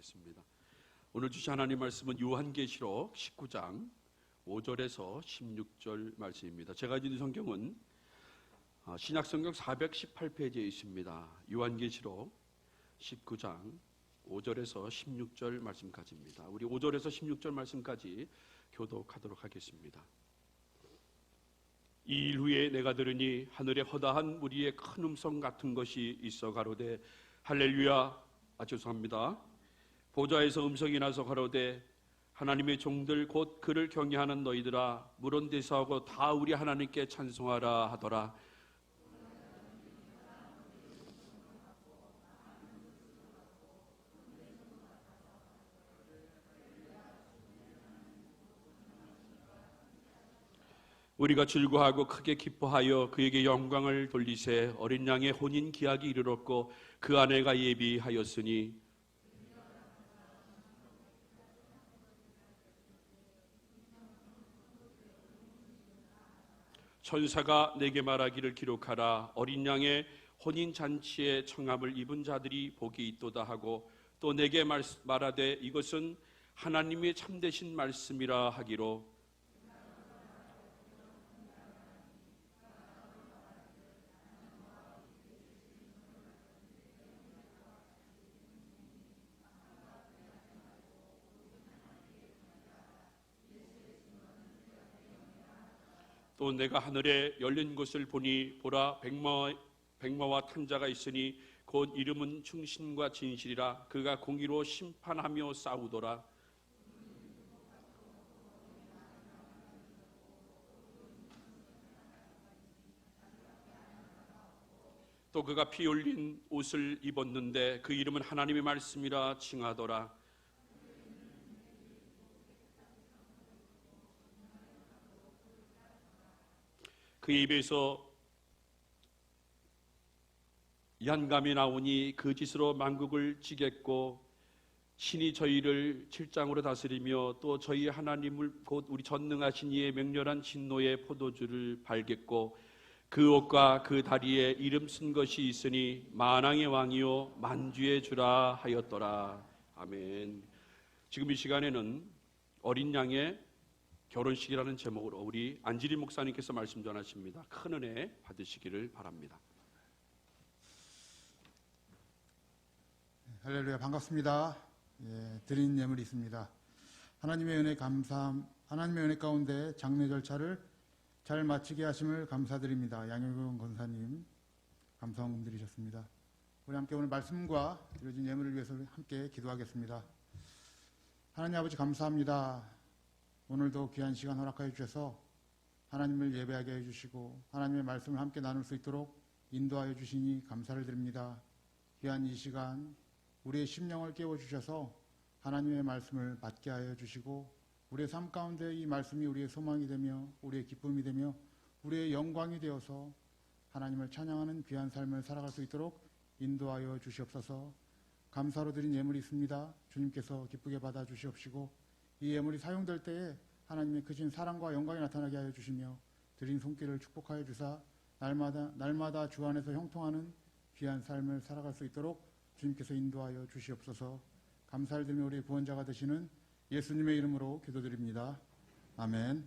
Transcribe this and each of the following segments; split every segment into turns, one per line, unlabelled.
하겠습니다. 오늘 주신 하나님 말씀은 요한계시록 19장 5절에서 16절 말씀입니다. 제가 가진 성경은 신약성경 418페이지에 있습니다. 요한계시록 19장 5절에서 16절 말씀까지입니다. 우리 5절에서 16절 말씀까지 교독하도록 하겠습니다. 이 일 후에 내가 들으니 하늘에 허다한 무리의 큰 음성 같은 것이 있어 가로되 할렐루야, 죄송합니다. 보좌에서 음성이 나서 가로되 하나님의 종들 곧 그를 경외하는 너희들아 물은 대사하고 다 우리 하나님께 찬송하라 하더라. 우리가 즐거워하고 크게 기뻐하여 그에게 영광을 돌리세. 어린 양의 혼인 기약이 이르렀고 그 아내가 예비하였으니 천사가 내게 말하기를 기록하라. 어린 양의 혼인 잔치에 청함을 입은 자들이 복이 있도다 하고 또 내게 말하되 이것은 하나님의 참되신 말씀이라 하기로 또 내가 하늘에 열린 것을 보니 보라 백마와 탄자가 있으니 곧 이름은 충신과 진실이라. 그가 공의로 심판하며 싸우더라. 또 그가 피 흘린 옷을 입었는데 그 이름은 하나님의 말씀이라 칭하더라. 그 입에서 yan감이 나오니 그 짓으로 만국을 찌겠고 신이 저희를 7장으로 다스리며 또 저희 하나님을 곧 우리 전능하신 이의 맹렬한 진노의 포도주를 발겠고 그 옷과 그 다리에 이름 쓴 것이 있으니 만왕의 왕이요 만주의 주라 하였더라. 아멘. 지금 이 시간에는 어린 양의 결혼식이라는 제목으로 우리 안지리 목사님께서 말씀 전하십니다. 큰 은혜 받으시기를 바랍니다.
할렐루야, 반갑습니다. 드린 예물이 있습니다. 하나님의 은혜 하나님의 은혜 가운데 장례 절차를 잘 마치게 하심을 감사드립니다. 양효경 권사님 감사원 드리셨습니다. 우리 함께 오늘 말씀과 드려진 예물을 위해서 함께 기도하겠습니다. 하나님 아버지 감사합니다. 오늘도 귀한 시간 허락하여 주셔서 하나님을 예배하게 해주시고 하나님의 말씀을 함께 나눌 수 있도록 인도하여 주시니 감사를 드립니다. 귀한 이 시간 우리의 심령을 깨워주셔서 하나님의 말씀을 받게 하여 주시고 우리의 삶 가운데 이 말씀이 우리의 소망이 되며 우리의 기쁨이 되며 우리의 영광이 되어서 하나님을 찬양하는 귀한 삶을 살아갈 수 있도록 인도하여 주시옵소서. 감사로 드린 예물이 있습니다. 주님께서 기쁘게 받아 주시옵시고 이 예물이 사용될 때에 하나님의 크신 사랑과 영광이 나타나게 하여 주시며 드린 손길을 축복하여 주사 날마다 주 안에서 형통하는 귀한 삶을 살아갈 수 있도록 주님께서 인도하여 주시옵소서. 감사를 드리며 우리 구원자가 되시는 예수님의 이름으로 기도드립니다. 아멘.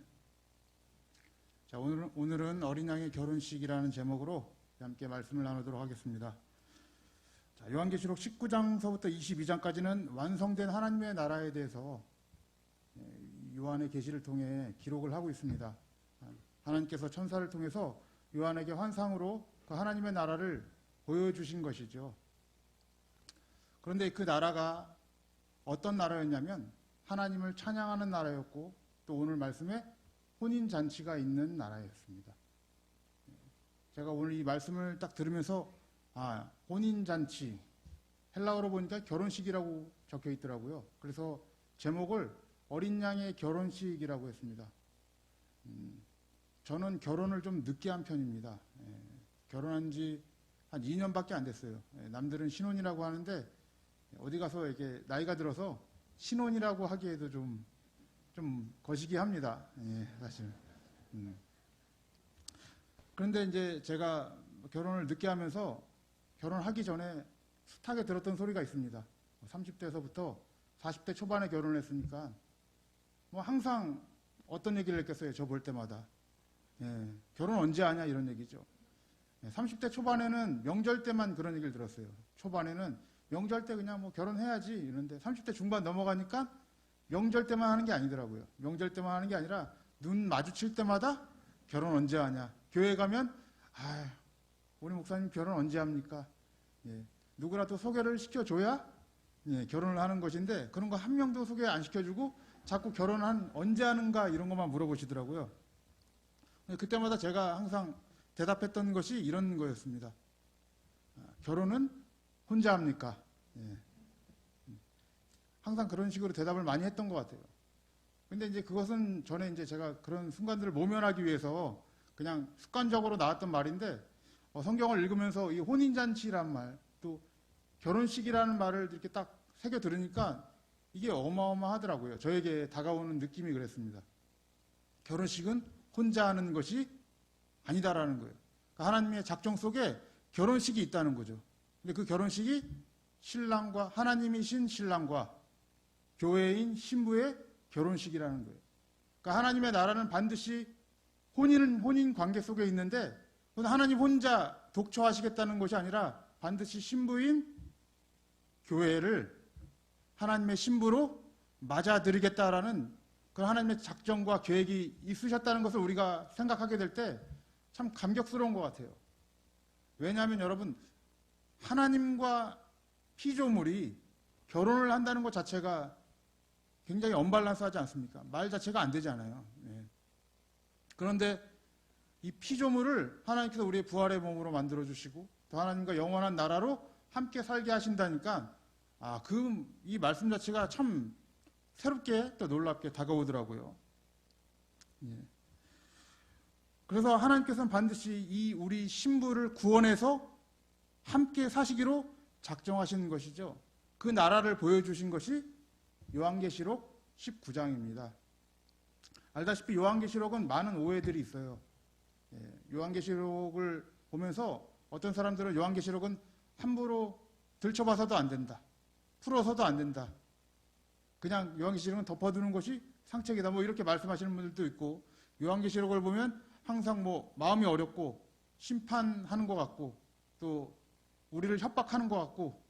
자, 오늘은 어린 양의 결혼식이라는 제목으로 함께 말씀을 나누도록 하겠습니다. 자, 요한계시록 19장서부터 22장까지는 완성된 하나님의 나라에 대해서 요한의 계시를 통해 기록을 하고 있습니다. 하나님께서 천사를 통해서 요한에게 환상으로 그 하나님의 나라를 보여주신 것이죠. 그런데 그 나라가 어떤 나라였냐면 하나님을 찬양하는 나라였고 또 오늘 말씀에 혼인잔치가 있는 나라였습니다. 제가 오늘 이 말씀을 딱 들으면서 혼인잔치, 헬라어로 보니까 결혼식이라고 적혀 있더라고요. 그래서 제목을 어린 양의 결혼식이라고 했습니다. 저는 결혼을 좀 늦게 한 편입니다. 결혼한 지 한 2년밖에 안 됐어요. 남들은 신혼이라고 하는데 어디 가서 이렇게 나이가 들어서 신혼이라고 하기에도 좀 거시기합니다. 사실. 그런데 이제 제가 결혼을 늦게 하면서 결혼하기 전에 숱하게 들었던 소리가 있습니다. 30대에서부터 40대 초반에 결혼을 했으니까 뭐 항상 어떤 얘기를 했겠어요. 저 볼 때마다. 예, 결혼 언제 하냐 이런 얘기죠. 30대 초반에는 명절 때만 그런 얘기를 들었어요. 초반에는 명절 때 그냥 뭐 결혼해야지 이런데 30대 중반 넘어가니까 명절 때만 하는 게 아니더라고요. 명절 때만 하는 게 아니라 눈 마주칠 때마다 결혼 언제 하냐. 교회 가면 우리 목사님 결혼 언제 합니까? 예, 누구라도 소개를 시켜줘야 예, 결혼을 하는 것인데 그런 거 한 명도 소개 안 시켜주고 자꾸 결혼 언제 하는가 이런 것만 물어보시더라고요. 그때마다 제가 항상 대답했던 것이 이런 거였습니다. 결혼은 혼자 합니까? 예. 항상 그런 식으로 대답을 많이 했던 것 같아요. 근데 이제 그것은 전에 이제 제가 그런 순간들을 모면하기 위해서 그냥 습관적으로 나왔던 말인데 성경을 읽으면서 이 혼인잔치란 말, 또 결혼식이라는 말을 이렇게 딱 새겨 들으니까 이게 어마어마하더라고요. 저에게 다가오는 느낌이 그랬습니다. 결혼식은 혼자 하는 것이 아니다라는 거예요. 그러니까 하나님의 작정 속에 결혼식이 있다는 거죠. 근데 그 결혼식이 신랑과 하나님이신 신랑과 교회인 신부의 결혼식이라는 거예요. 그러니까 하나님의 나라는 반드시 혼인 관계 속에 있는데 하나님 혼자 독초하시겠다는 것이 아니라 반드시 신부인 교회를 하나님의 신부로 맞아들이겠다라는 그런 하나님의 작정과 계획이 있으셨다는 것을 우리가 생각하게 될 때 참 감격스러운 것 같아요. 왜냐하면 여러분 하나님과 피조물이 결혼을 한다는 것 자체가 굉장히 언밸런스하지 않습니까? 말 자체가 안 되지 않아요. 예. 그런데 이 피조물을 하나님께서 우리의 부활의 몸으로 만들어주시고 또 하나님과 영원한 나라로 함께 살게 하신다니까 이 말씀 자체가 참 새롭게 또 놀랍게 다가오더라고요. 예. 그래서 하나님께서는 반드시 이 우리 신부를 구원해서 함께 사시기로 작정하신 것이죠. 그 나라를 보여주신 것이 요한계시록 19장입니다. 알다시피 요한계시록은 많은 오해들이 있어요. 요한계시록을 보면서 어떤 사람들은 요한계시록은 함부로 들춰봐서도 안 된다. 풀어서도 안 된다. 그냥 요한계시록은 덮어두는 것이 상책이다. 뭐 이렇게 말씀하시는 분들도 있고 요한계시록을 보면 항상 뭐 마음이 어렵고 심판하는 것 같고 또 우리를 협박하는 것 같고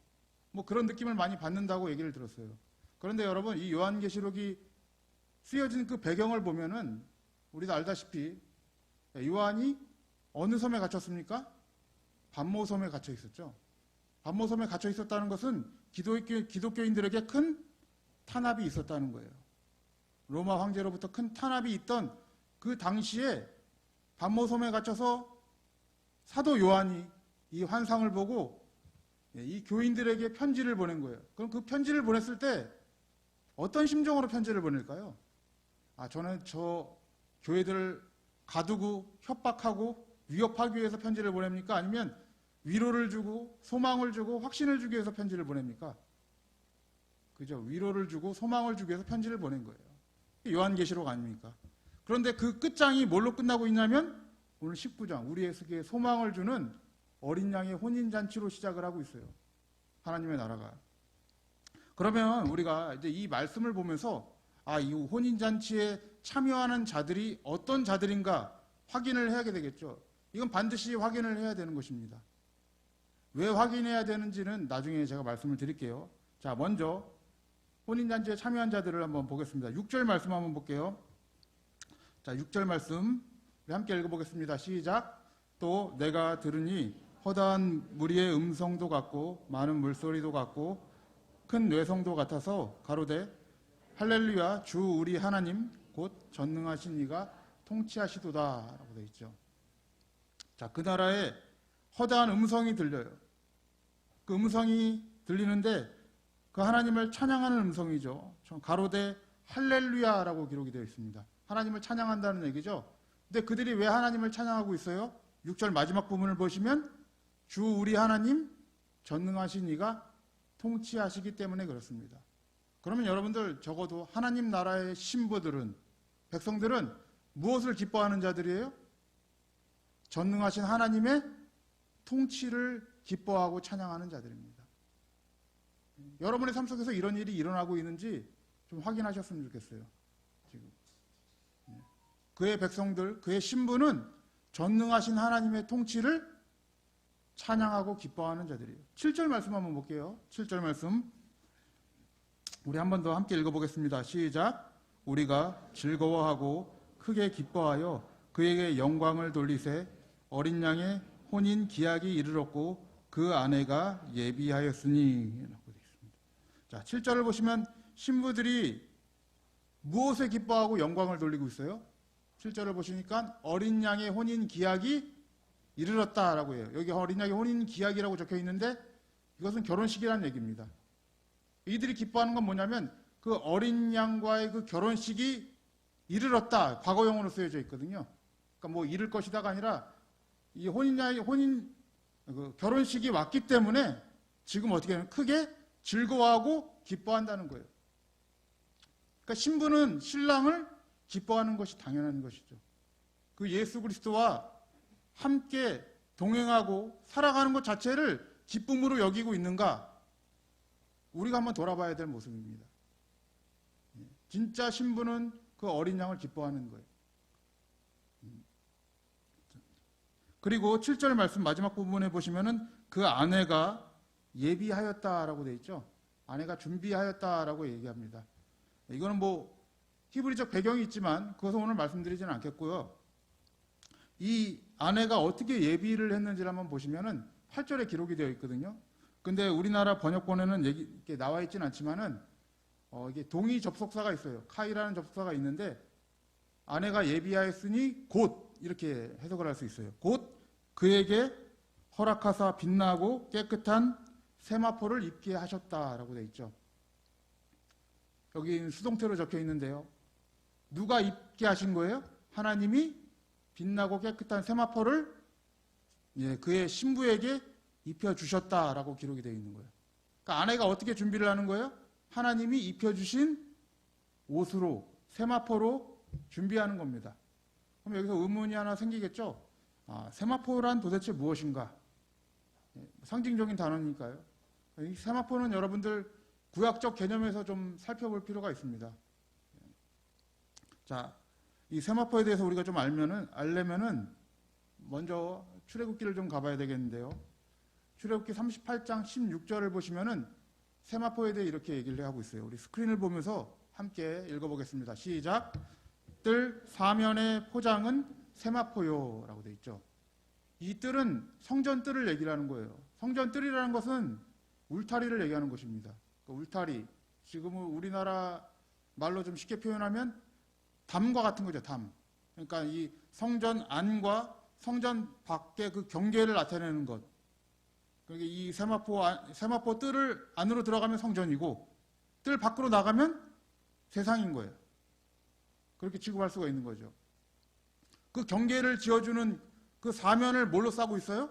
뭐 그런 느낌을 많이 받는다고 얘기를 들었어요. 그런데 여러분 이 요한계시록이 쓰여진 그 배경을 보면은 우리도 알다시피 요한이 어느 섬에 갇혔습니까? 반모섬에 갇혀 있었죠. 반모섬에 갇혀 있었다는 것은 기독교인들에게 큰 탄압이 있었다는 거예요. 로마 황제로부터 큰 탄압이 있던 그 당시에 반모섬에 갇혀서 사도 요한이 이 환상을 보고 이 교인들에게 편지를 보낸 거예요. 그럼 그 편지를 보냈을 때 어떤 심정으로 편지를 보낼까요? 저는 저 교회들을 가두고 협박하고 위협하기 위해서 편지를 보냅니까? 아니면 위로를 주고 소망을 주고 확신을 주기 위해서 편지를 보냅니까? 그죠? 위로를 주고 소망을 주기 위해서 편지를 보낸 거예요. 요한계시록 아닙니까? 그런데 그 끝장이 뭘로 끝나고 있냐면 오늘 19장 우리에게 소망을 주는 어린 양의 혼인잔치로 시작을 하고 있어요. 하나님의 나라가. 그러면 우리가 이제 이 말씀을 보면서 이 혼인잔치에 참여하는 자들이 어떤 자들인가 확인을 해야 되겠죠. 이건 반드시 확인을 해야 되는 것입니다. 왜 확인해야 되는지는 나중에 제가 말씀을 드릴게요. 자, 먼저 혼인잔치에 참여한 자들을 한번 보겠습니다. 6절 말씀 한번 볼게요. 자, 6절 말씀 우리 함께 읽어보겠습니다. 시작. 또 내가 들으니 허다한 무리의 음성도 같고 많은 물소리도 같고 큰 뇌성도 같아서 가로되 할렐루야 주 우리 하나님 곧 전능하신 이가 통치하시도다 라고 되어 있죠. 자, 그 나라에 허다한 음성이 들려요. 그 음성이 들리는데 그 하나님을 찬양하는 음성이죠. 가로되 할렐루야라고 기록이 되어 있습니다. 하나님을 찬양한다는 얘기죠. 근데 그들이 왜 하나님을 찬양하고 있어요? 6절 마지막 부분을 보시면 주 우리 하나님 전능하신 이가 통치하시기 때문에 그렇습니다. 그러면 여러분들 적어도 하나님 나라의 신부들은 백성들은 무엇을 기뻐하는 자들이에요? 전능하신 하나님의 통치를 기뻐하고 찬양하는 자들입니다. 여러분의 삶 속에서 이런 일이 일어나고 있는지 좀 확인하셨으면 좋겠어요. 지금 그의 백성들, 그의 신부는 전능하신 하나님의 통치를 찬양하고 기뻐하는 자들이에요. 7절 말씀 한번 볼게요. 7절 말씀 우리 한 번 더 함께 읽어보겠습니다. 시작. 우리가 즐거워하고 크게 기뻐하여 그에게 영광을 돌리세 어린 양의 혼인 기약이 이르렀고 그 아내가 예비하였으니 라고 되어 있습니다. 자, 7절을 보시면 신부들이 무엇에 기뻐하고 영광을 돌리고 있어요? 7절을 보시니까 어린 양의 혼인 기약이 이르렀다라고 해요. 여기 어린 양의 혼인 기약이라고 적혀 있는데 이것은 결혼식이라는 얘기입니다. 이들이 기뻐하는 건 뭐냐면 그 어린 양과의 그 결혼식이 이르렀다. 과거형으로 쓰여져 있거든요. 그러니까 뭐 이를 것이다가 아니라 이 그 결혼식이 왔기 때문에 지금 어떻게 하면 크게 즐거워하고 기뻐한다는 거예요. 그러니까 신부는 신랑을 기뻐하는 것이 당연한 것이죠. 그 예수 그리스도와 함께 동행하고 살아가는 것 자체를 기쁨으로 여기고 있는가? 우리가 한번 돌아봐야 될 모습입니다. 진짜 신부는 그 어린 양을 기뻐하는 거예요. 그리고 7절 말씀 마지막 부분에 보시면은 그 아내가 예비하였다라고 되어 있죠. 아내가 준비하였다라고 얘기합니다. 이거는 뭐 히브리적 배경이 있지만 그것은 오늘 말씀드리지는 않겠고요. 이 아내가 어떻게 예비를 했는지를 한번 보시면은 8절에 기록이 되어 있거든요. 근데 우리나라 번역본에는 이렇게 나와 있지는 않지만은 이게 동의 접속사가 있어요. 카이라는 접속사가 있는데 아내가 예비하였으니 곧 이렇게 해석을 할 수 있어요. 곧 그에게 허락하사 빛나고 깨끗한 세마포를 입게 하셨다라고 되어 있죠. 여기 수동태로 적혀 있는데요. 누가 입게 하신 거예요? 하나님이 빛나고 깨끗한 세마포를 그의 신부에게 입혀주셨다라고 기록이 되어 있는 거예요. 그러니까 아내가 어떻게 준비를 하는 거예요? 하나님이 입혀주신 옷으로, 세마포로 준비하는 겁니다. 그럼 여기서 의문이 하나 생기겠죠? 세마포란 도대체 무엇인가? 상징적인 단어니까요. 이 세마포는 여러분들 구약적 개념에서 좀 살펴볼 필요가 있습니다. 자, 이 세마포에 대해서 우리가 좀 알려면은 먼저 출애굽기를 좀 가봐야 되겠는데요. 출애굽기 38장 16절을 보시면은 세마포에 대해 이렇게 얘기를 하고 있어요. 우리 스크린을 보면서 함께 읽어보겠습니다. 시작. 뜰 사면의 포장은 세마포요라고 되어 있죠. 이 뜰은 성전 뜰을 얘기를 하는 거예요. 성전 뜰이라는 것은 울타리를 얘기하는 것입니다. 그 울타리, 지금은 우리나라 말로 좀 쉽게 표현하면 담과 같은 거죠. 담. 그러니까 이 성전 안과 성전 밖의 그 경계를 나타내는 것. 그러니까 이 세마포 뜰을 안으로 들어가면 성전이고 뜰 밖으로 나가면 세상인 거예요. 그렇게 취급할 수가 있는 거죠. 그 경계를 지어주는 그 사면을 뭘로 싸고 있어요?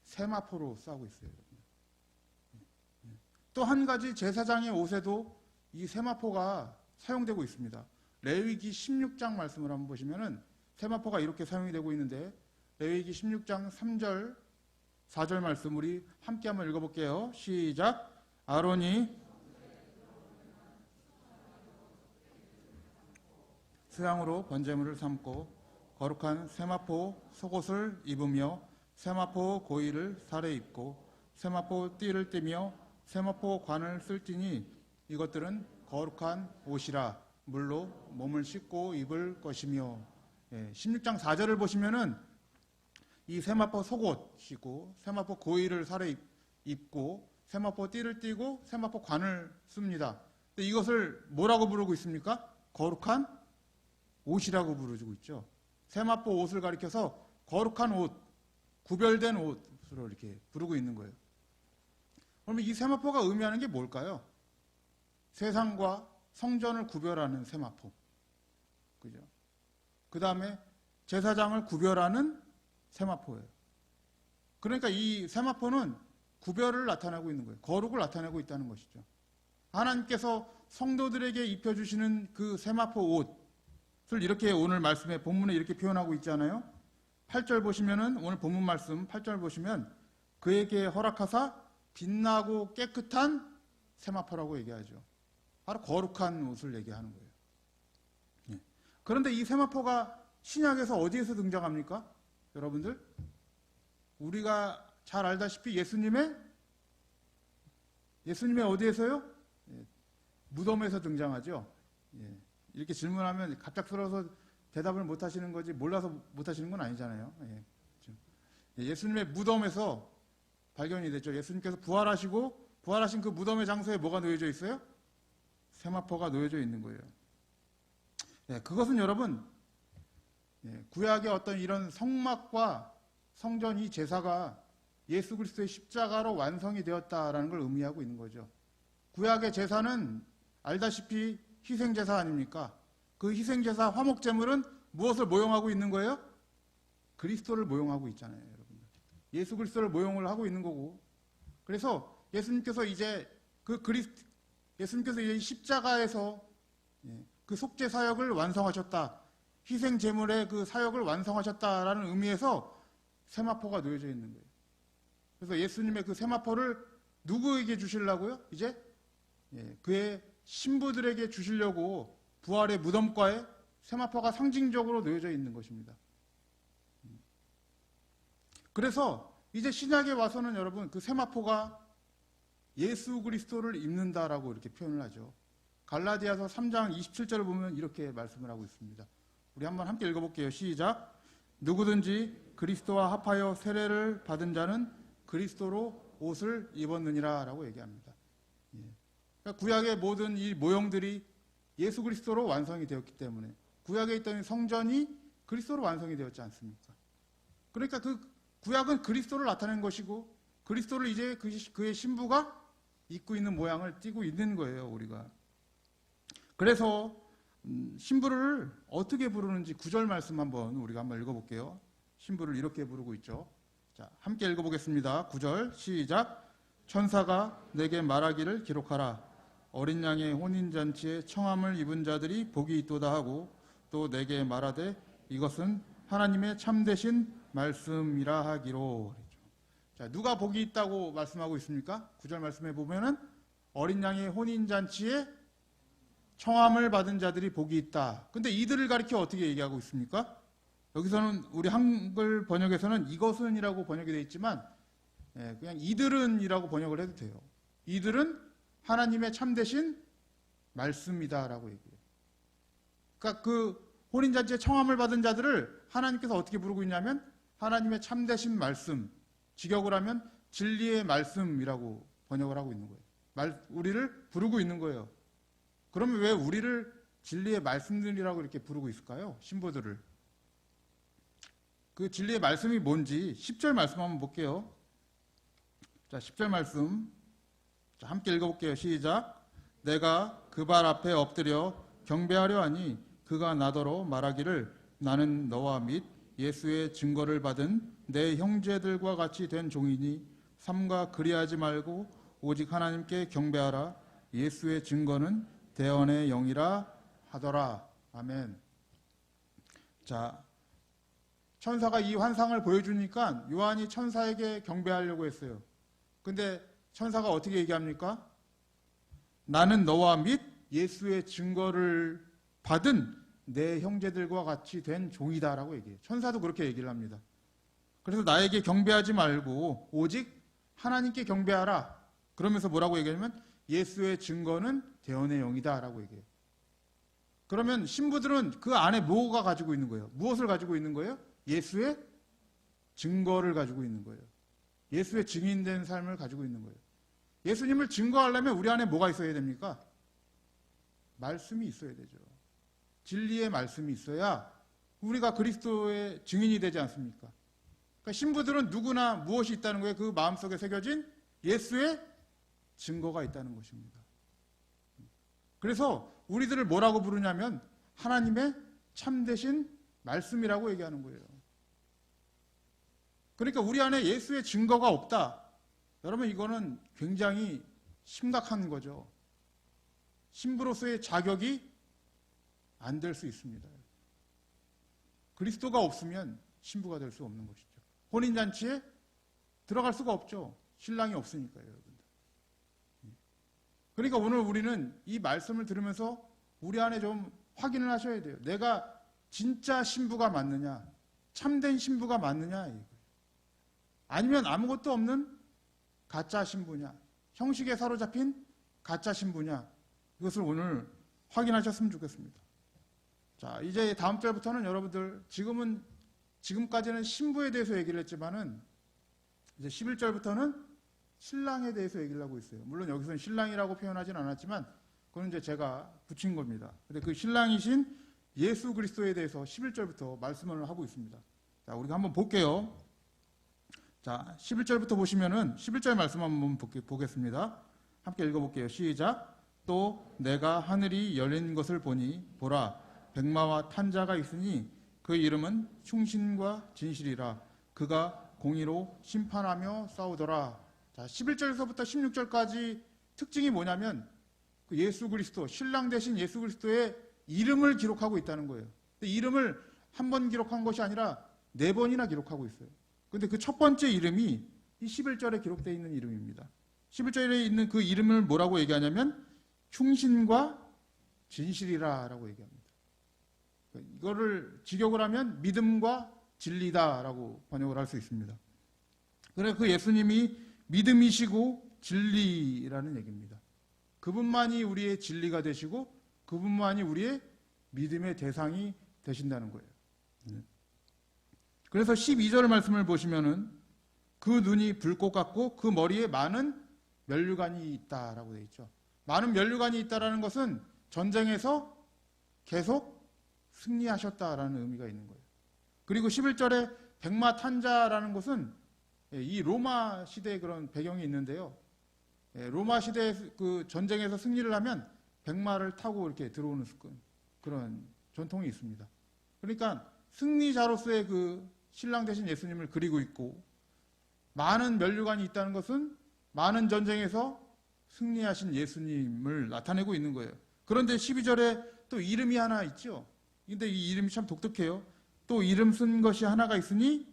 세마포로 싸고 있어요. 또 한 가지 제사장의 옷에도 이 세마포가 사용되고 있습니다. 레위기 16장 말씀을 한번 보시면은 세마포가 이렇게 사용이 되고 있는데 레위기 16장 3절 4절 말씀 우리 함께 한번 읽어볼게요. 시작. 아론이 수양으로 번제물을 삼고 거룩한 세마포 속옷을 입으며 세마포 고이를 살에 입고 세마포 띠를 띠며 세마포 관을 쓸지니 이것들은 거룩한 옷이라 물로 몸을 씻고 입을 것이며 16장 4절을 보시면은 이 세마포 속옷이고 세마포 고이를 살에 입고 세마포 띠를 띠고 세마포 관을 씁니다. 근데 이것을 뭐라고 부르고 있습니까? 거룩한 옷이라고 부르고 있죠. 세마포 옷을 가리켜서 거룩한 옷, 구별된 옷으로 이렇게 부르고 있는 거예요. 그러면 이 세마포가 의미하는 게 뭘까요? 세상과 성전을 구별하는 세마포. 그죠? 그 다음에 제사장을 구별하는 세마포예요. 그러니까 이 세마포는 구별을 나타내고 있는 거예요. 거룩을 나타내고 있다는 것이죠. 하나님께서 성도들에게 입혀주시는 그 세마포 옷을 이렇게 오늘 말씀에 본문에 이렇게 표현하고 있잖아요. 8절 보시면은 오늘 본문 말씀 8절 보시면 그에게 허락하사 빛나고 깨끗한 세마포라고 얘기하죠. 바로 거룩한 옷을 얘기하는 거예요. 예. 그런데 이 세마포가 신약에서 어디에서 등장합니까? 여러분들? 우리가 잘 알다시피 예수님의 어디에서요? 예. 무덤에서 등장하죠. 예. 이렇게 질문하면 갑작스러워서 대답을 못 하시는 거지 몰라서 못 하시는 건 아니잖아요. 예. 예수님의 무덤에서 발견이 됐죠. 예수님께서 부활하신 그 무덤의 장소에 뭐가 놓여져 있어요? 세마포가 놓여져 있는 거예요. 예, 그것은 여러분, 구약의 어떤 이런 성막과 성전 이 제사가 예수 그리스도의 십자가로 완성이 되었다라는 걸 의미하고 있는 거죠. 구약의 제사는 알다시피 희생제사 아닙니까? 그 희생제사 화목제물은 무엇을 모형하고 있는 거예요? 그리스도를 모형하고 있잖아요, 여러분. 예수 그리스도를 모형을 하고 있는 거고. 그래서 예수님께서 이제 예수님께서 이 십자가에서 그 속죄 사역을 완성하셨다. 희생 제물의 그 사역을 완성하셨다라는 의미에서 세마포가 놓여져 있는 거예요. 그래서 예수님의 그 세마포를 누구에게 주시려고요? 이제 그의 신부들에게 주시려고 부활의 무덤가에 세마포가 상징적으로 놓여져 있는 것입니다. 그래서 이제 신약에 와서는 여러분 그 세마포가 예수 그리스도를 입는다라고 이렇게 표현을 하죠. 갈라디아서 3장 27절을 보면 이렇게 말씀을 하고 있습니다. 우리 한번 함께 읽어볼게요. 시작. 누구든지 그리스도와 합하여 세례를 받은 자는 그리스도로 옷을 입었느니라 라고 얘기합니다. 그러니까 구약의 모든 이 모형들이 예수 그리스도로 완성이 되었기 때문에 구약에 있던 성전이 그리스도로 완성이 되었지 않습니까? 그러니까 그 구약은 그리스도를 나타낸 것이고 그리스도를 이제 그의 신부가 입고 있는 모양을 띠고 있는 거예요, 우리가. 그래서 신부를 어떻게 부르는지 9절 말씀 한번 우리가 한번 읽어볼게요. 신부를 이렇게 부르고 있죠. 자, 함께 읽어보겠습니다. 9절 시작. 천사가 내게 말하기를 기록하라. 어린 양의 혼인잔치에 청함을 입은 자들이 복이 있도다 하고 또 내게 말하되 이것은 하나님의 참되신 말씀이라 하기로. 자, 누가 복이 있다고 말씀하고 있습니까? 9절 말씀에 보면은 어린 양의 혼인잔치에 청함을 받은 자들이 복이 있다. 근데 이들을 가리켜 어떻게 얘기하고 있습니까? 여기서는 우리 한글 번역에서는 이것은이라고 번역이 되어 있지만 그냥 이들은이라고 번역을 해도 돼요. 이들은 하나님의 참되신 말씀이다라고 얘기해요. 그러니까 그 혼인잔치에 청함을 받은 자들을 하나님께서 어떻게 부르고 있냐면 하나님의 참되신 말씀, 직역을 하면 진리의 말씀이라고 번역을 하고 있는 거예요. 우리를 부르고 있는 거예요. 그러면 왜 우리를 진리의 말씀들이라고 이렇게 부르고 있을까요? 신부들을. 그 진리의 말씀이 뭔지 10절 말씀 한번 볼게요. 자, 10절 말씀. 자, 함께 읽어볼게요. 시작. 내가 그 발 앞에 엎드려 경배하려 하니 그가 나더러 말하기를 나는 너와 및 예수의 증거를 받은 내 형제들과 같이 된 종이니 삼가 그리하지 말고 오직 하나님께 경배하라. 예수의 증거는 대언의 영이라 하더라. 아멘. 자, 천사가 이 환상을 보여주니까 요한이 천사에게 경배하려고 했어요. 근데 천사가 어떻게 얘기합니까? 나는 너와 및 예수의 증거를 받은 내 형제들과 같이 된 종이다라고 얘기해요. 천사도 그렇게 얘기를 합니다. 그래서 나에게 경배하지 말고 오직 하나님께 경배하라. 그러면서 뭐라고 얘기하냐면 예수의 증거는 대언의 영이다라고 얘기해요. 그러면 신부들은 그 안에 뭐가 가지고 있는 거예요? 무엇을 가지고 있는 거예요? 예수의 증거를 가지고 있는 거예요. 예수의 증인된 삶을 가지고 있는 거예요. 예수님을 증거하려면 우리 안에 뭐가 있어야 됩니까? 말씀이 있어야 되죠. 진리의 말씀이 있어야 우리가 그리스도의 증인이 되지 않습니까? 그러니까 신부들은 누구나 무엇이 있다는 거예요? 그 마음속에 새겨진 예수의 증거가 있다는 것입니다. 그래서 우리들을 뭐라고 부르냐면 하나님의 참되신 말씀이라고 얘기하는 거예요. 그러니까 우리 안에 예수의 증거가 없다. 여러분 이거는 굉장히 심각한 거죠. 신부로서의 자격이 안 될 수 있습니다. 그리스도가 없으면 신부가 될 수 없는 것이죠. 혼인잔치에 들어갈 수가 없죠. 신랑이 없으니까요, 여러분들. 그러니까 오늘 우리는 이 말씀을 들으면서 우리 안에 좀 확인을 하셔야 돼요. 내가 진짜 신부가 맞느냐, 참된 신부가 맞느냐, 아니면 아무것도 없는 가짜 신부냐, 형식에 사로잡힌 가짜 신부냐, 이것을 오늘 확인하셨으면 좋겠습니다. 자, 이제 다음 절부터는 여러분들, 지금까지는 신부에 대해서 얘기를 했지만은 이제 11절부터는 신랑에 대해서 얘기를 하고 있어요. 물론 여기서는 신랑이라고 표현하진 않았지만 그건 이제 제가 붙인 겁니다. 근데 그 신랑이신 예수 그리스도에 대해서 11절부터 말씀을 하고 있습니다. 자, 우리가 한번 볼게요. 자, 11절부터 보시면은 11절 말씀 한번 보겠습니다. 함께 읽어볼게요. 시작. 또 내가 하늘이 열린 것을 보니 보라 백마와 탄자가 있으니 그 이름은 충신과 진실이라. 그가 공의로 심판하며 싸우더라. 자, 11절에서부터 16절까지 특징이 뭐냐면 그 예수 그리스도, 신랑 대신 예수 그리스도의 이름을 기록하고 있다는 거예요. 근데 이름을 한 번 기록한 것이 아니라 4번이나 기록하고 있어요. 근데 그 첫 번째 이름이 이 11절에 기록되어 있는 이름입니다. 11절에 있는 그 이름을 뭐라고 얘기하냐면 충신과 진실이라라고 얘기합니다. 이거를 직역을 하면 믿음과 진리다라고 번역을 할 수 있습니다. 그래서 그 예수님이 믿음이시고 진리라는 얘기입니다. 그분만이 우리의 진리가 되시고 그분만이 우리의 믿음의 대상이 되신다는 거예요. 그래서 12절 말씀을 보시면은 그 눈이 불꽃 같고 그 머리에 많은 면류관이 있다라고 되어 있죠. 많은 면류관이 있다라는 것은 전쟁에서 계속 승리하셨다라는 의미가 있는 거예요. 그리고 11절에 백마탄자라는 것은 이 로마 시대의 그런 배경이 있는데요. 로마 시대의 그 전쟁에서 승리를 하면 백마를 타고 이렇게 들어오는 그런 전통이 있습니다. 그러니까 승리자로서의 그 신랑 대신 예수님을 그리고 있고, 많은 면류관이 있다는 것은 많은 전쟁에서 승리하신 예수님을 나타내고 있는 거예요. 그런데 12절에 또 이름이 하나 있죠. 근데 이 이름이 참 독특해요. 또 이름 쓴 것이 하나가 있으니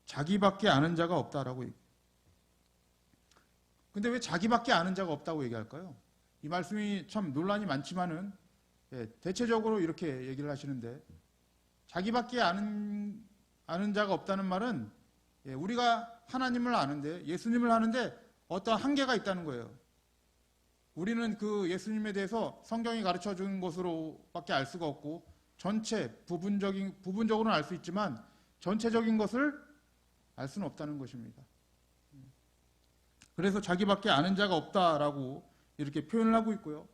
자기밖에 아는 자가 없다라고 얘기해요. 근데 왜 자기밖에 아는 자가 없다고 얘기할까요? 이 말씀이 참 논란이 많지만은 대체적으로 이렇게 얘기를 하시는데, 자기밖에 아는 자가 없다는 말은 우리가 하나님을 아는데, 예수님을 아는데 어떤 한계가 있다는 거예요. 우리는 그 예수님에 대해서 성경이 가르쳐 준 것으로밖에 알 수가 없고, 전체 부분적으로는 알 수 있지만 전체적인 것을 알 수는 없다는 것입니다. 그래서 자기밖에 아는 자가 없다라고 이렇게 표현을 하고 있고요.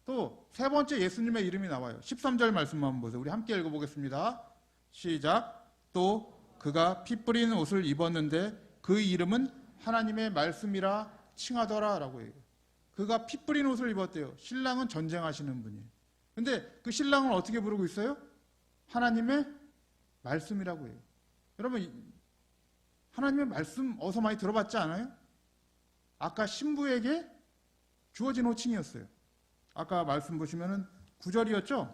또 세 번째 예수님의 이름이 나와요. 13절 말씀 한번 보세요. 우리 함께 읽어보겠습니다. 시작. 또 그가 피 뿌린 옷을 입었는데 그 이름은 하나님의 말씀이라 칭하더라 라고 해요. 그가 피 뿌린 옷을 입었대요. 신랑은 전쟁하시는 분이에요. 근데 그 신랑을 어떻게 부르고 있어요? 하나님의 말씀이라고 해요. 여러분, 하나님의 말씀 어서 많이 들어봤지 않아요? 아까 신부에게 주어진 호칭이었어요. 아까 말씀 보시면은 9절이었죠?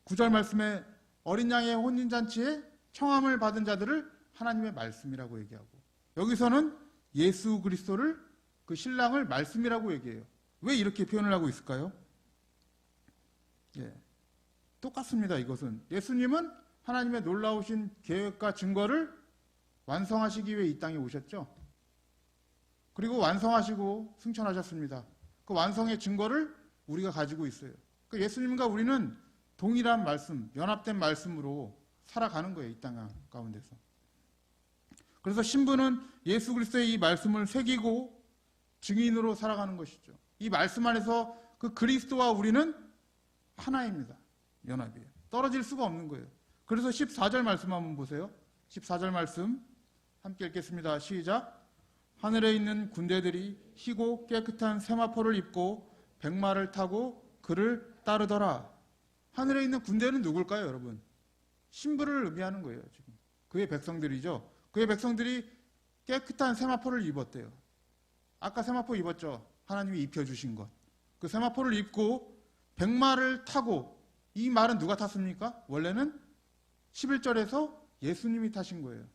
9절 말씀에 어린 양의 혼인잔치에 청함을 받은 자들을 하나님의 말씀이라고 얘기하고, 여기서는 예수 그리스도를, 그 신랑을 말씀이라고 얘기해요. 왜 이렇게 표현을 하고 있을까요? 똑같습니다. 이것은 예수님은 하나님의 놀라우신 계획과 증거를 완성하시기 위해 이 땅에 오셨죠. 그리고 완성하시고 승천하셨습니다. 그 완성의 증거를 우리가 가지고 있어요. 그 예수님과 우리는 동일한 말씀, 연합된 말씀으로 살아가는 거예요. 이 땅 가운데서. 그래서 신부는 예수 그리스도의 이 말씀을 새기고 증인으로 살아가는 것이죠. 이 말씀 안에서 그 그리스도와 우리는 하나입니다. 연합이에요. 떨어질 수가 없는 거예요. 그래서 14절 말씀 한번 보세요. 14절 말씀 함께 읽겠습니다. 시작. 하늘에 있는 군대들이 희고 깨끗한 세마포를 입고 백마를 타고 그를 따르더라. 하늘에 있는 군대는 누굴까요, 여러분? 신부를 의미하는 거예요. 지금 그의 백성들이죠. 그의 백성들이 깨끗한 세마포를 입었대요. 아까 세마포 입었죠. 하나님이 입혀주신 것. 그 세마포를 입고 백마를 타고, 이 말은 누가 탔습니까? 원래는 11절에서 예수님이 타신 거예요.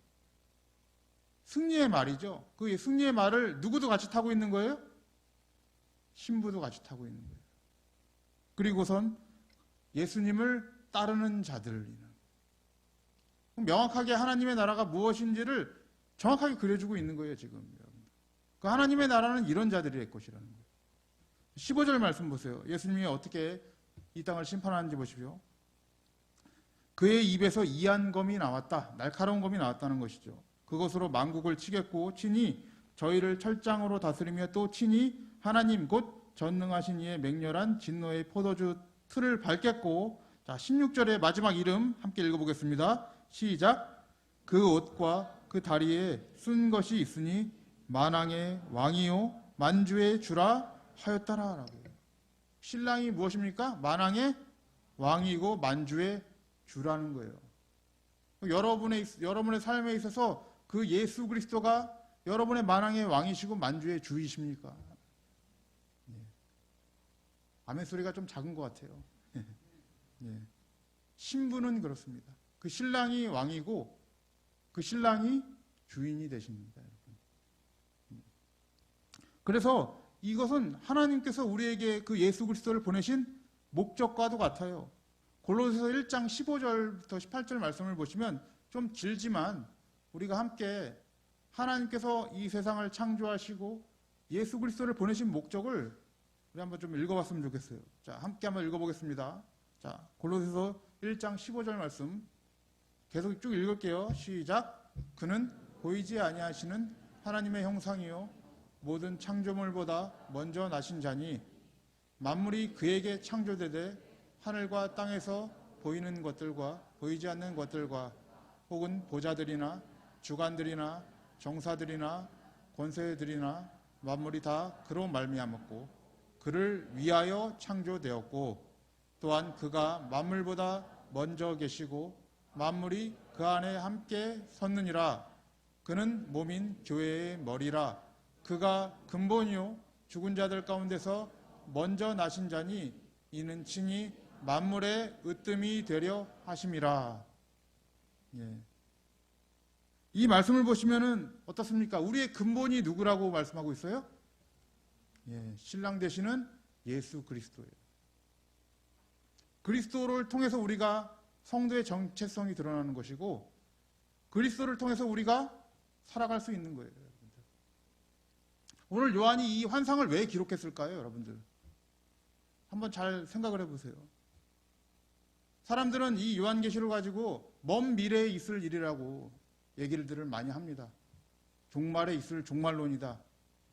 승리의 말이죠. 그 승리의 말을 누구도 같이 타고 있는 거예요? 신부도 같이 타고 있는 거예요. 그리고선 예수님을 따르는 자들이는 명확하게 하나님의 나라가 무엇인지를 정확하게 그려주고 있는 거예요. 지금 그 하나님의 나라는 이런 자들의 것이라는 거예요. 15절 말씀 보세요. 예수님이 어떻게 이 땅을 심판하는지 보십시오. 그의 입에서 이한 검이 나왔다. 날카로운 검이 나왔다는 것이죠. 그것으로 만국을 치겠고 친히 저희를 철장으로 다스리며 또 친히 하나님 곧 전능하신 이의 맹렬한 진노의 포도주 틀을 밟겠고, 자 16절의 마지막 이름 함께 읽어보겠습니다. 시작. 그 옷과 그 다리에 쓴 것이 있으니 만왕의 왕이요 만주의 주라 하였더라 라고. 신랑이 무엇입니까? 만왕의 왕이고 만주의 주라는 거예요. 여러분의 삶에 있어서 그 예수 그리스도가 여러분의 만왕의 왕이시고 만주의 주이십니까? 아멘 소리가 좀 작은 것 같아요. 신부는 그렇습니다. 그 신랑이 왕이고 그 신랑이 주인이 되십니다. 그래서 이것은 하나님께서 우리에게 그 예수 그리스도를 보내신 목적과도 같아요. 골로새서 1장 15절부터 18절 말씀을 보시면 좀 길지만 우리가 함께 하나님께서 이 세상을 창조하시고 예수 그리스도를 보내신 목적을 우리 한번 좀 읽어봤으면 좋겠어요. 자, 함께 한번 읽어보겠습니다. 자, 골로새서 1장 15절 말씀 계속 쭉 읽을게요. 시작. 그는 보이지 아니하시는 하나님의 형상이요 모든 창조물보다 먼저 나신 자니 만물이 그에게 창조되되 하늘과 땅에서 보이는 것들과 보이지 않는 것들과 혹은 보좌들이나 주관들이나 정사들이나 권세들이나 만물이 다 그로 말미암았고 그를 위하여 창조되었고 또한 그가 만물보다 먼저 계시고 만물이 그 안에 함께 섰느니라. 그는 몸인 교회의 머리라. 그가 근본이요 죽은 자들 가운데서 먼저 나신 자니 이는 친히 만물의 으뜸이 되려 하심이라. 이 말씀을 보시면은 어떻습니까? 우리의 근본이 누구라고 말씀하고 있어요? 신랑 되시는 예수 그리스도예요. 그리스도를 통해서 우리가 성도의 정체성이 드러나는 것이고 그리스도를 통해서 우리가 살아갈 수 있는 거예요. 여러분들. 오늘 요한이 이 환상을 왜 기록했을까요? 여러분들 한번 잘 생각을 해보세요. 사람들은 이 요한계시를 가지고 먼 미래에 있을 일이라고 얘기를 많이 합니다. 종말에 있을 종말론이다.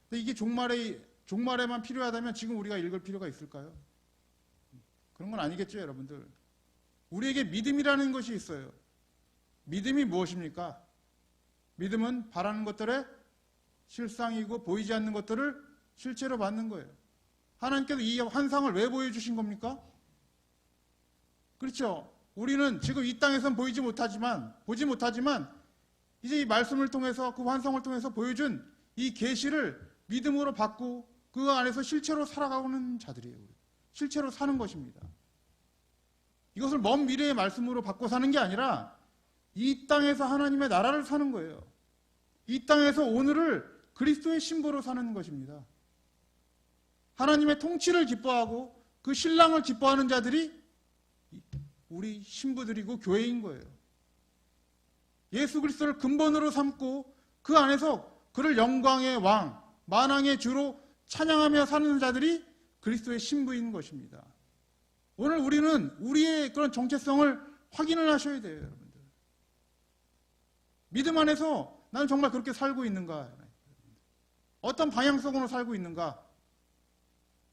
근데 이게 종말에만 필요하다면 지금 우리가 읽을 필요가 있을까요? 그런 건 아니겠죠, 여러분들. 우리에게 믿음이라는 것이 있어요. 믿음이 무엇입니까? 믿음은 바라는 것들의 실상이고 보이지 않는 것들을 실제로 받는 거예요. 하나님께서 이 환상을 왜 보여주신 겁니까? 그렇죠. 우리는 지금 이 땅에선 보지 못하지만 이제 이 말씀을 통해서 그 환상을 통해서 보여준 이 계시를 믿음으로 받고 그 안에서 실체로 살아가는 자들이에요. 실체로 사는 것입니다. 이것을 먼 미래의 말씀으로 받고 사는 게 아니라 이 땅에서 하나님의 나라를 사는 거예요. 이 땅에서 오늘을 그리스도의 신부로 사는 것입니다. 하나님의 통치를 기뻐하고 그 신랑을 기뻐하는 자들이 우리 신부들이고 교회인 거예요. 예수 그리스도를 근본으로 삼고 그 안에서 그를 영광의 왕, 만왕의 주로 찬양하며 사는 자들이 그리스도의 신부인 것입니다. 오늘 우리는 우리의 그런 정체성을 확인을 하셔야 돼요, 여러분들. 믿음 안에서 나는 정말 그렇게 살고 있는가? 어떤 방향성으로 살고 있는가?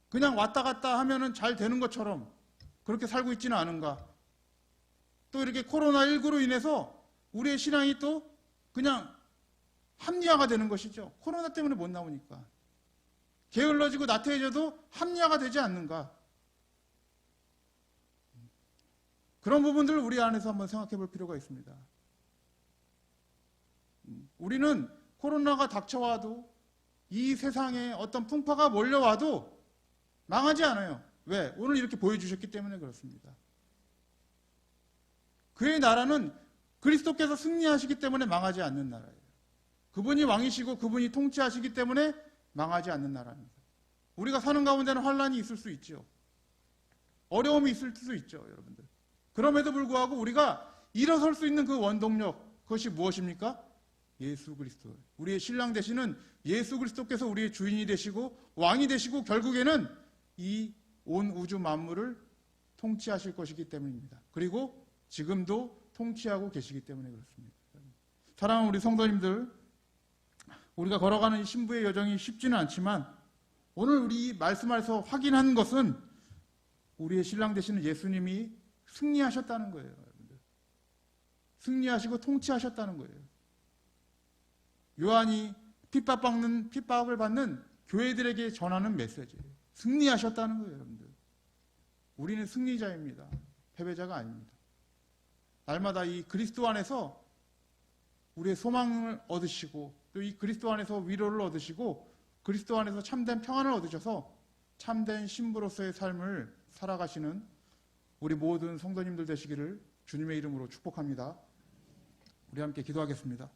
그냥 왔다 갔다 하면은 잘 되는 것처럼 그렇게 살고 있지는 않은가? 또 이렇게 코로나19로 인해서 우리의 신앙이 또 그냥 합리화가 되는 것이죠. 코로나 때문에 못 나오니까. 게을러지고 나태해져도 합리화가 되지 않는가? 그런 부분들을 우리 안에서 한번 생각해 볼 필요가 있습니다. 우리는 코로나가 닥쳐와도 이 세상에 어떤 풍파가 몰려와도 망하지 않아요. 왜? 오늘 이렇게 보여주셨기 때문에 그렇습니다. 그의 나라는 그리스도께서 승리하시기 때문에 망하지 않는 나라예요. 그분이 왕이시고 그분이 통치하시기 때문에 망하지 않는 나라입니다. 우리가 사는 가운데는 환란이 있을 수 있죠. 어려움이 있을 수 있죠, 여러분들. 그럼에도 불구하고 우리가 일어설 수 있는 그 원동력, 그것이 무엇입니까? 예수 그리스도. 우리의 신랑 되시는 예수 그리스도께서 우리의 주인이 되시고 왕이 되시고 결국에는 이 온 우주 만물을 통치하실 것이기 때문입니다. 그리고 지금도 통치하고 계시기 때문에 그렇습니다. 사랑하는 우리 성도님들, 우리가 걸어가는 이 신부의 여정이 쉽지는 않지만 오늘 우리 말씀에서 확인한 것은 우리의 신랑 되시는 예수님이 승리하셨다는 거예요. 여러분들. 승리하시고 통치하셨다는 거예요. 요한이 핍박을 받는 교회들에게 전하는 메시지예요. 승리하셨다는 거예요, 여러분들. 우리는 승리자입니다. 패배자가 아닙니다. 날마다 이 그리스도 안에서 우리의 소망을 얻으시고 또 이 그리스도 안에서 위로를 얻으시고 그리스도 안에서 참된 평안을 얻으셔서 참된 신부로서의 삶을 살아가시는 우리 모든 성도님들 되시기를 주님의 이름으로 축복합니다. 우리 함께 기도하겠습니다.